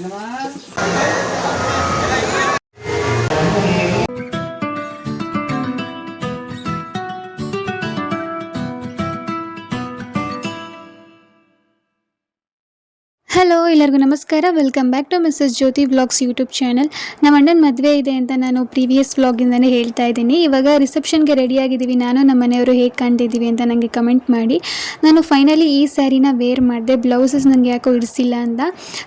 Hello, ಎಲ್ಲರಿಗೂ ನಮಸ್ಕಾರ. Welcome back to Mrs Jyothi vlogs YouTube channel. ನಮ್ಮ ಅಣ್ಣನ ಮದುವೆ ಇದೆ ಅಂತ ನಾನು ಪ್ರೀವಿಯಸ್ ವ್ಲಾಗಿಂದನೇ ಹೇಳ್ತಾ ಇದ್ದೀನಿ. ಇವಾಗ ರಿಸೆಪ್ಷನ್ಗೆ ರೆಡಿಯಾಗಿದ್ದೀವಿ. ನಾನು ನಮ್ಮ ಮನೆಯವರು ಹೇಗೆ ಕಾಣ್ತಿದ್ದೀವಿ ಅಂತ ನನಗೆ ಕಮೆಂಟ್ ಮಾಡಿ. ನಾನು ಫೈನಲಿ ಈ ಸ್ಯಾರಿನ ವೇರ್ ಮಾಡಿದೆ. ಬ್ಲೌಸಸ್ ನನಗೆ ಯಾಕೋ ಇಡಿಸಿಲ್ಲ ಅಂತ.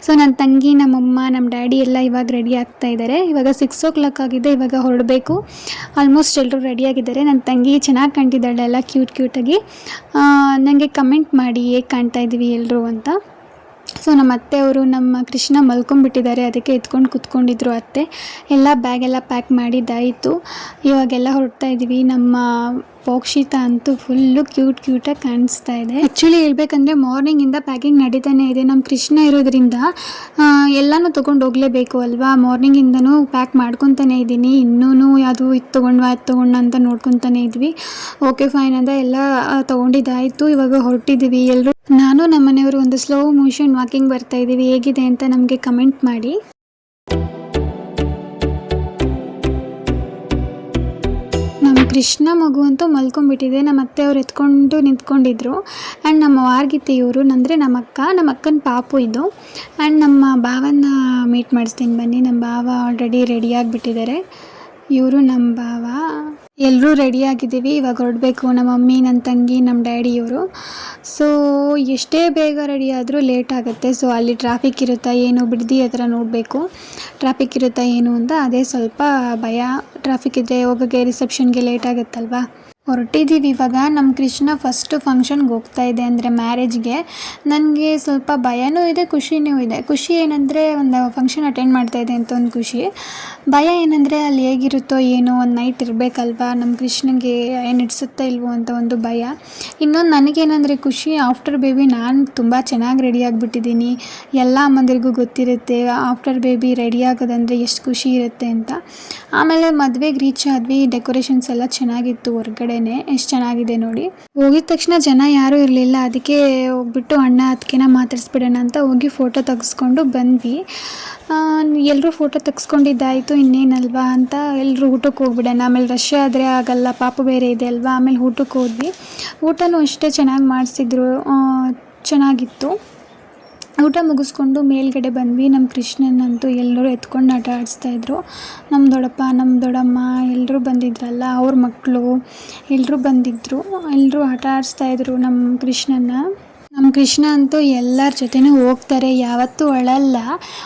ಸೊ ನನ್ನ ತಂಗಿ, ನಮ್ಮಮ್ಮ, ನಮ್ಮ ಡ್ಯಾಡಿ ಎಲ್ಲ ಇವಾಗ ರೆಡಿ ಆಗ್ತಾ ಇದ್ದಾರೆ. ಇವಾಗ 6 ಆಗಿದೆ. ಇವಾಗ ಹೊರಡಬೇಕು. ಆಲ್ಮೋಸ್ಟ್ ಎಲ್ಲರೂ ರೆಡಿಯಾಗಿದ್ದಾರೆ. ನನ್ನ ತಂಗಿ ಚೆನ್ನಾಗಿ ಕಾಣ್ತಿದ್ದಾಳೆ, ಎಲ್ಲ ಕ್ಯೂಟಾಗಿ. ನನಗೆ ಕಮೆಂಟ್ ಮಾಡಿ ಹೇಗೆ ಕಾಣ್ತಾ ಇದ್ದೀವಿ ಎಲ್ಲರೂ ಅಂತ. ಸೊ ನಮ್ಮ ಅತ್ತೆಯವರು ನಮ್ಮ ಕೃಷ್ಣ ಮಲ್ಕೊಂಡ್ಬಿಟ್ಟಿದ್ದಾರೆ, ಅದಕ್ಕೆ ಎತ್ಕೊಂಡು ಕೂತ್ಕೊಂಡಿದ್ರು ಅತ್ತೆ. ಎಲ್ಲ ಬ್ಯಾಗೆಲ್ಲ ಪ್ಯಾಕ್ ಮಾಡಿದ್ದಾಯಿತು. ಇವಾಗೆಲ್ಲ ಹೊರಡ್ತಾ ಇದ್ದೀವಿ. ನಮ್ಮ ಪೋಕ್ಷಿತ ಅಂತೂ ಫುಲ್ಲು ಕ್ಯೂಟಾಗಿ ಕಾಣಿಸ್ತಾ ಇದೆ. ಆ್ಯಕ್ಚುಲಿ ಹೇಳ್ಬೇಕಂದ್ರೆ ಮಾರ್ನಿಂಗಿಂದ ಪ್ಯಾಕಿಂಗ್ ನಡೀತಾನೆ ಇದೆ. ನಮ್ಮ ಕೃಷ್ಣ ಇರೋದ್ರಿಂದ ಎಲ್ಲನೂ ತೊಗೊಂಡು ಹೋಗಲೇಬೇಕು ಅಲ್ವಾ. ಮಾರ್ನಿಂಗಿಂದನೂ ಪ್ಯಾಕ್ ಮಾಡ್ಕೊತಾನೆ ಇದ್ದೀನಿ. ಇನ್ನೂ ಅದು ಇದು ತೊಗೊಂಡು ಅಂತ ನೋಡ್ಕೊತಾನೆ ಇದ್ವಿ. ಓಕೆ ಫೈನ್ ಅಂತ ಎಲ್ಲ ತೊಗೊಂಡಿದ್ದಾಯಿತು. ಇವಾಗ ಹೊರಟಿದ್ದೀವಿ ಎಲ್ಲರೂ. ನಾನು ನಮ್ಮ ಮನೆಯವರು ಒಂದು ಸ್ಲೋ ಮೋಷನ್ ವಾಕಿಂಗ್ ಬರ್ತಾ ಇದ್ದೀವಿ. ಹೇಗಿದೆ ಅಂತ ನಮಗೆ ಕಮೆಂಟ್ ಮಾಡಿ. ನಮ್ಮ ಕೃಷ್ಣ ಮಗು ಅಂತೂ ಮಲ್ಕೊಂಡ್ಬಿಟ್ಟಿದೆ. ನಮ್ಮ ಅತ್ತೆಯವರು ಎತ್ಕೊಂಡು ನಿಂತ್ಕೊಂಡಿದ್ರು. ಆ್ಯಂಡ್ ನಮ್ಮ ವಾರ್ಗಿತಿ ಇವರು ಅಂದರೆ ನಮ್ಮ ಅಕ್ಕನ ಪಾಪು ಇದು. ಆ್ಯಂಡ್ ನಮ್ಮ ಭಾವನ ಮೀಟ್ ಮಾಡಿಸ್ತೀನಿ ಬನ್ನಿ. ನಮ್ಮ ಭಾವ ಆಲ್ರೆಡಿ ರೆಡಿಯಾಗಿಬಿಟ್ಟಿದ್ದಾರೆ. ಇವರು ನಮ್ಮ ಭಾವ. ಎಲ್ಲರೂ ರೆಡಿಯಾಗಿದ್ದೀವಿ. ಇವಾಗ ಹೊರಡಬೇಕು. ನಮ್ಮ ಮಮ್ಮಿ, ನನ್ನ ತಂಗಿ, ನಮ್ಮ ಡ್ಯಾಡಿ ಇವರು. ಸೊ ಎಷ್ಟೇ ಬೇಗ ರೆಡಿ ಆದರೂ ಲೇಟ್ ಆಗುತ್ತೆ. ಸೊ ಅಲ್ಲಿ ಟ್ರಾಫಿಕ್ ಇರುತ್ತಾ ಏನು, ಬಿಡದಿ ಹತ್ರ ನೋಡಬೇಕು ಟ್ರಾಫಿಕ್ ಇರುತ್ತಾ ಏನು ಅಂತ. ಅದೇ ಸ್ವಲ್ಪ ಭಯ. ಟ್ರಾಫಿಕ್ ಇದ್ದರೆ ಹೋಗೋಕ್ಕೆ ರಿಸೆಪ್ಷನ್ಗೆ ಲೇಟ್ ಆಗುತ್ತಲ್ವಾ. ಹೊರಟಿದ್ದೀವಿ ಇವಾಗ. ನಮ್ಮ ಕೃಷ್ಣ ಫಸ್ಟು ಫಂಕ್ಷನ್ಗೆ ಹೋಗ್ತಾ ಇದೆ, ಅಂದರೆ ಮ್ಯಾರೇಜ್ಗೆ. ನನಗೆ ಸ್ವಲ್ಪ ಭಯನೂ ಇದೆ, ಖುಷಿನೂ ಇದೆ. ಖುಷಿ ಏನಂದರೆ ಒಂದು ಫಂಕ್ಷನ್ ಅಟೆಂಡ್ ಮಾಡ್ತಾ ಇದೆ ಅಂತ ಒಂದು ಖುಷಿ. ಭಯ ಏನಂದರೆ ಅಲ್ಲಿ ಹೇಗಿರುತ್ತೋ ಏನೋ, ಒಂದು ನೈಟ್ ಇರಬೇಕಲ್ವಾ, ನಮ್ಮ ಕೃಷ್ಣಗೆ ಏನು ಇಡ್ಸುತ್ತಾ ಇಲ್ವೋ ಅಂತ ಒಂದು ಭಯ. ಇನ್ನೊಂದು ನನಗೇನಂದರೆ ಖುಷಿ, ಆಫ್ಟರ್ ಬೇಬಿ ನಾನು ತುಂಬ ಚೆನ್ನಾಗಿ ರೆಡಿ ಆಗಿಬಿಟ್ಟಿದ್ದೀನಿ. ಎಲ್ಲ ಅಮ್ಮಂದಿರಿಗೂ ಗೊತ್ತಿರುತ್ತೆ ಆಫ್ಟರ್ ಬೇಬಿ ರೆಡಿ ಆಗೋದಂದರೆ ಎಷ್ಟು ಖುಷಿ ಇರುತ್ತೆ ಅಂತ. ಆಮೇಲೆ ಮದುವೆಗೆ ರೀಚ್ ಆದ್ವಿ. ಡೆಕೋರೇಷನ್ಸ್ ಎಲ್ಲ ಚೆನ್ನಾಗಿತ್ತು. ಹೊರಗಡೆ ಎಷ್ಟು ಚೆನ್ನಾಗಿದೆ ನೋಡಿ. ಹೋಗಿದ ತಕ್ಷಣ ಜನ ಯಾರೂ ಇರಲಿಲ್ಲ. ಅದಕ್ಕೆ ಹೋಗ್ಬಿಟ್ಟು ಅಣ್ಣ ಅದಕ್ಕೆನ ಮಾತಾಡಿಸ್ಬಿಡೋಣ ಅಂತ ಹೋಗಿ ಫೋಟೋ ತೆಗೆಸ್ಕೊಂಡು ಬಂದ್ವಿ. ಎಲ್ಲರೂ ಫೋಟೋ ತೆಗೆಸ್ಕೊಂಡಿದ್ದಾಯಿತು, ಇನ್ನೇನಲ್ವಾ ಅಂತ ಎಲ್ಲರೂ ಊಟಕ್ಕೆ ಹೋಗ್ಬಿಡೋಣ. ಆಮೇಲೆ ರಶ್ ಆದರೆ ಆಗಲ್ಲ, ಪಾಪು ಬೇರೆ ಇದೆ ಅಲ್ವಾ. ಆಮೇಲೆ ಊಟಕ್ಕೆ ಹೋದ್ವಿ. ಊಟನೂ ಅಷ್ಟೇ ಚೆನ್ನಾಗಿ ಮಾಡಿಸಿದ್ರು, ಚೆನ್ನಾಗಿತ್ತು. ಊಟ ಮುಗಿಸ್ಕೊಂಡು ಮೇಲ್ಗಡೆ ಬಂದ್ವಿ. ನಮ್ಮ ಕೃಷ್ಣನಂತೂ ಎಲ್ಲರೂ ಎತ್ಕೊಂಡು ಆಟ ಆಡಿಸ್ತಾಯಿದ್ರು. ನಮ್ಮ ದೊಡ್ಡಪ್ಪ, ನಮ್ಮ ದೊಡ್ಡಮ್ಮ ಎಲ್ಲರೂ ಬಂದಿದ್ರಲ್ಲ, ಅವ್ರ ಮಕ್ಕಳು ಎಲ್ಲರೂ ಬಂದಿದ್ದರು. ಎಲ್ಲರೂ ಆಟ ಆಡಿಸ್ತಾಯಿದ್ರು ನಮ್ಮ ಕೃಷ್ಣನ. ನಮ್ಮ ಕೃಷ್ಣ ಅಂತೂ ಎಲ್ಲರ ಜೊತೆನೂ ಹೋಗ್ತಾರೆ, ಯಾವತ್ತೂ ಅಳಲ್ಲ.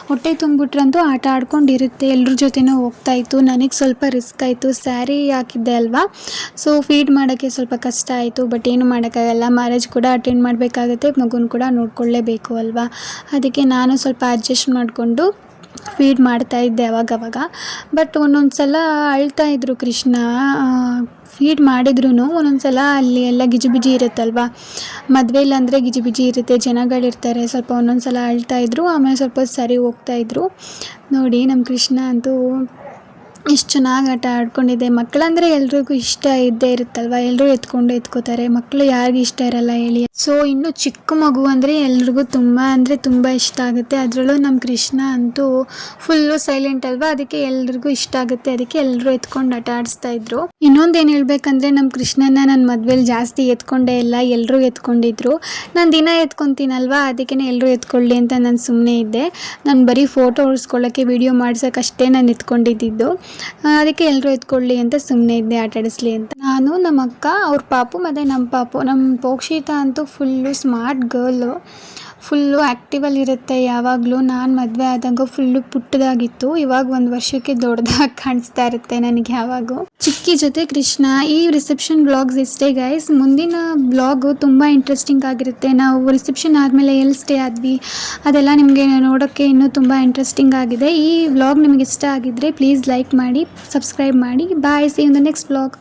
ಹೊಟ್ಟೆ ತುಂಬಿಟ್ರಂತೂ ಆಟ ಆಡ್ಕೊಂಡಿರುತ್ತೆ. ಎಲ್ಲರ ಜೊತೆನೂ ಹೋಗ್ತಾಯಿತ್ತು. ನನಗೆ ಸ್ವಲ್ಪ ರಿಸ್ಕ್ ಆಯಿತು, ಸ್ಯಾರಿ ಹಾಕಿದ್ದೆ ಅಲ್ವಾ. ಸೊ ಫೀಡ್ ಮಾಡೋಕ್ಕೆ ಸ್ವಲ್ಪ ಕಷ್ಟ ಆಯಿತು. ಬಟ್ ಏನು ಮಾಡೋಕ್ಕಾಗಲ್ಲ, ಮ್ಯಾರೇಜ್ ಕೂಡ ಅಟೆಂಡ್ ಮಾಡಬೇಕಾಗುತ್ತೆ, ಮಗುನ ಕೂಡ ನೋಡ್ಕೊಳ್ಳೇಬೇಕು ಅಲ್ವಾ. ಅದಕ್ಕೆ ನಾನು ಸ್ವಲ್ಪ ಅಡ್ಜಸ್ಟ್ ಮಾಡಿಕೊಂಡು ಫೀಡ್ ಮಾಡ್ತಾಯಿದ್ದೆ ಅವಾಗವಾಗ. ಬಟ್ ಒಂದೊಂದು ಸಲ ಅಳ್ತಾಯಿದ್ರು ಕೃಷ್ಣ. ಫೀಡ್ ಮಾಡಿದ್ರು ಒಂದೊಂದು ಸಲ ಅಲ್ಲಿ ಎಲ್ಲ ಗಿಜಿಬಿಜಿ ಇರುತ್ತಲ್ವ, ಮದುವೆಯಲ್ಲಿ ಅಂದರೆ ಗಿಜಿಬಿಜಿ ಇರುತ್ತೆ, ಜನಗಳಿರ್ತಾರೆ. ಸ್ವಲ್ಪ ಒಂದೊಂದು ಸಲ ಅಳ್ತಾಯಿದ್ರು. ಆಮೇಲೆ ಸ್ವಲ್ಪ ಸರಿ ಹೋಗ್ತಾಯಿದ್ರು. ನೋಡಿ ನಮ್ಮ ಕೃಷ್ಣ ಅಂತೂ ಎಷ್ಟು ಚೆನ್ನಾಗಿ ಆಟ ಆಡ್ಕೊಂಡಿದೆ. ಮಕ್ಕಳಂದರೆ ಎಲ್ರಿಗೂ ಇಷ್ಟ ಇದ್ದೇ ಇರುತ್ತಲ್ವ, ಎಲ್ಲರೂ ಎತ್ಕೋತಾರೆ. ಮಕ್ಕಳು ಯಾರಿಗೂ ಇಷ್ಟ ಇರಲ್ಲ ಹೇಳಿ. ಸೊ ಇನ್ನು ಚಿಕ್ಕ ಮಗು ಅಂದರೆ ಎಲ್ರಿಗೂ ತುಂಬ ಇಷ್ಟ ಆಗುತ್ತೆ. ಅದರಲ್ಲೂ ನಮ್ಮ ಕೃಷ್ಣ ಅಂತೂ ಫುಲ್ಲು ಸೈಲೆಂಟ್ ಅಲ್ವಾ, ಅದಕ್ಕೆ ಎಲ್ರಿಗೂ ಇಷ್ಟ ಆಗುತ್ತೆ. ಅದಕ್ಕೆ ಎಲ್ಲರೂ ಎತ್ಕೊಂಡು ಆಟ ಆಡಿಸ್ತಾಯಿದ್ರು. ಇನ್ನೊಂದೇನು ಹೇಳ್ಬೇಕಂದ್ರೆ, ನಮ್ಮ ಕೃಷ್ಣನ ನನ್ನ ಮದುವೆಲಿ ಜಾಸ್ತಿ ಎತ್ಕೊಂಡೇ ಇಲ್ಲ, ಎಲ್ಲರೂ ಎತ್ಕೊಂಡಿದ್ರು. ನಾನು ದಿನ ಎತ್ಕೊತೀನಲ್ವಾ, ಅದಕ್ಕೆ ಎಲ್ಲರೂ ಎತ್ಕೊಳ್ಳಿ ಅಂತ ನಾನು ಸುಮ್ಮನೆ ಇದ್ದೆ. ನಾನು ಬರೀ ಫೋಟೋ ಉಳಿಸ್ಕೊಳ್ಳೋಕ್ಕೆ, ವೀಡಿಯೋ ಮಾಡ್ಸೋಕ್ಕಷ್ಟೇ ನಾನು ಎತ್ಕೊಂಡಿದ್ದು. ಅದಕ್ಕೆ ಎಲ್ಲರೂ ಎತ್ಕೊಳ್ಳಿ ಅಂತ ಸುಮ್ಮನೆ ಇದ್ದೆ, ಆಟ ಆಡಿಸ್ಲಿ ಅಂತ. ನಾನು, ನಮ್ಮ ಅಕ್ಕ, ಅವ್ರ ಪಾಪು ಮತ್ತು ನಮ್ಮ ಪಾಪು. ನಮ್ಮ ಪೋಕ್ಷಿತ ಅಂತೂ ಫುಲ್ಲು ಸ್ಮಾರ್ಟ್ ಗರ್ಲು, ಫುಲ್ಲು ಆ್ಯಕ್ಟಿವಲ್ಲಿರುತ್ತೆ ಯಾವಾಗಲೂ. ನಾನು ಮದುವೆ ಆದಾಗ ಫುಲ್ಲು ಪುಟ್ಟದಾಗಿತ್ತು. ಇವಾಗ 1 ವರ್ಷಕ್ಕೆ ದೊಡ್ಡದಾಗಿ ಕಾಣಿಸ್ತಾ ಇರುತ್ತೆ ನನಗೆ ಯಾವಾಗೂ. ಚಿಕ್ಕಿ ಜೊತೆ ಕೃಷ್ಣ. ಈ ರಿಸೆಪ್ಷನ್ ಬ್ಲಾಗ್ಸ್ ಇಷ್ಟೇ ಗೈಸ್. ಮುಂದಿನ ಬ್ಲಾಗು ತುಂಬ ಇಂಟ್ರೆಸ್ಟಿಂಗ್ ಆಗಿರುತ್ತೆ. ನಾವು ರಿಸೆಪ್ಷನ್ ಆದಮೇಲೆ ಎಲ್ಲಿ ಸ್ಟೇ ಆದ್ವಿ ಅದೆಲ್ಲ ನಿಮಗೆ ನೋಡೋಕ್ಕೆ ಇನ್ನೂ ತುಂಬ ಇಂಟ್ರೆಸ್ಟಿಂಗ್ ಆಗಿದೆ. ಈ ವ್ಲಾಗ್ ನಿಮಗೆ ಇಷ್ಟ ಆಗಿದ್ದರೆ ಪ್ಲೀಸ್ ಲೈಕ್ ಮಾಡಿ, ಸಬ್ಸ್ಕ್ರೈಬ್ ಮಾಡಿ. Bye, see in the next vlog.